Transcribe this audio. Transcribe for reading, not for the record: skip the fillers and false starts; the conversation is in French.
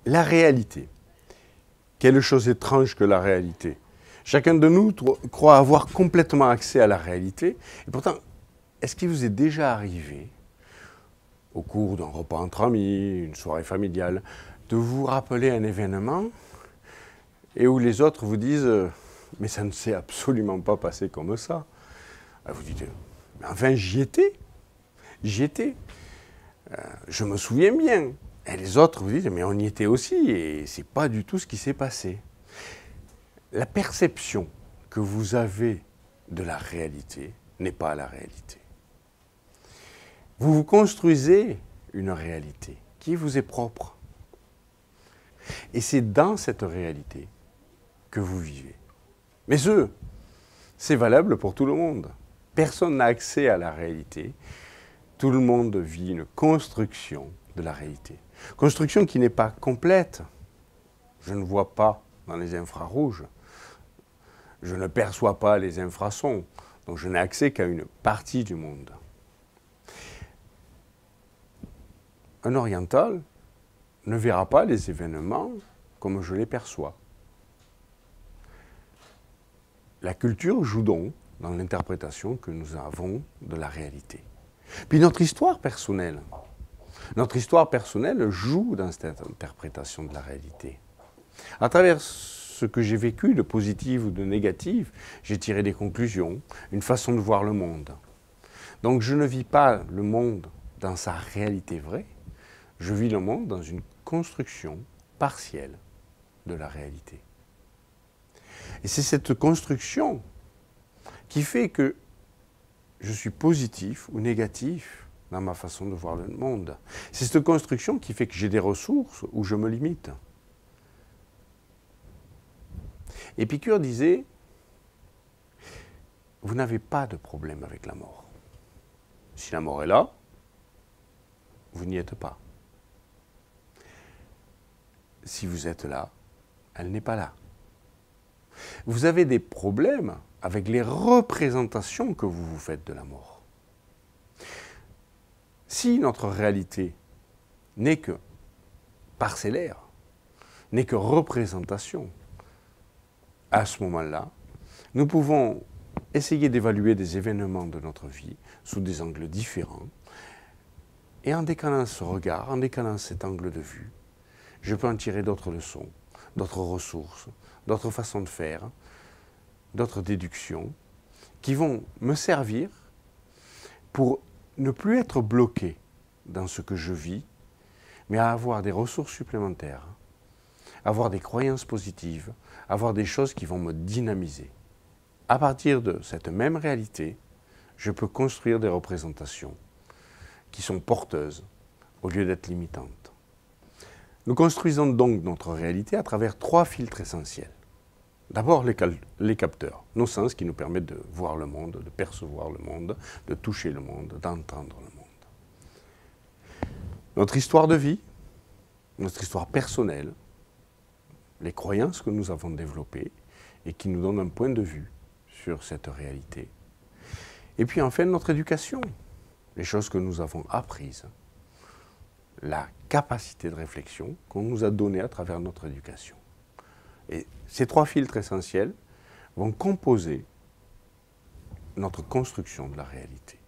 La réalité. Quelle chose étrange que la réalité. Chacun de nous croit avoir complètement accès à la réalité. Et pourtant, est-ce qu'il vous est déjà arrivé, au cours d'un repas entre amis, une soirée familiale, de vous rappeler un événement et où les autres vous disent « mais ça ne s'est absolument pas passé comme ça ». Vous dites « mais enfin j'y étais, je me souviens bien ». Et les autres vous disent « mais on y était aussi et c'est pas du tout ce qui s'est passé ». La perception que vous avez de la réalité n'est pas la réalité. Vous vous construisez une réalité qui vous est propre. Et c'est dans cette réalité que vous vivez. Mais c'est valable pour tout le monde. Personne n'a accès à la réalité. Tout le monde vit une construction de la réalité. Construction qui n'est pas complète. Je ne vois pas dans les infrarouges. Je ne perçois pas les infrasons. Donc je n'ai accès qu'à une partie du monde. Un oriental ne verra pas les événements comme je les perçois. La culture joue donc dans l'interprétation que nous avons de la réalité. Puis notre histoire personnelle joue dans cette interprétation de la réalité. À travers ce que j'ai vécu de positif ou de négatif, j'ai tiré des conclusions, une façon de voir le monde. Donc je ne vis pas le monde dans sa réalité vraie, je vis le monde dans une construction partielle de la réalité. Et c'est cette construction qui fait que je suis positif ou négatif dans ma façon de voir le monde. C'est cette construction qui fait que j'ai des ressources où je me limite. Épicure disait, vous n'avez pas de problème avec la mort. Si la mort est là, vous n'y êtes pas. Si vous êtes là, elle n'est pas là. Vous avez des problèmes avec les représentations que vous vous faites de la mort. Si notre réalité n'est que parcellaire, n'est que représentation, à ce moment-là, nous pouvons essayer d'évaluer des événements de notre vie sous des angles différents. Et en décalant ce regard, en décalant cet angle de vue, je peux en tirer d'autres leçons, d'autres ressources, d'autres façons de faire, d'autres déductions qui vont me servir pour ne plus être bloqué dans ce que je vis, mais à avoir des ressources supplémentaires, avoir des croyances positives, avoir des choses qui vont me dynamiser. À partir de cette même réalité, je peux construire des représentations qui sont porteuses au lieu d'être limitantes. Nous construisons donc notre réalité à travers 3 filtres essentiels. D'abord les capteurs, nos sens qui nous permettent de voir le monde, de percevoir le monde, de toucher le monde, d'entendre le monde. Notre histoire de vie, notre histoire personnelle, les croyances que nous avons développées et qui nous donnent un point de vue sur cette réalité. Et puis enfin notre éducation, les choses que nous avons apprises, la capacité de réflexion qu'on nous a donnée à travers notre éducation. Et ces 3 filtres essentiels vont composer notre construction de la réalité.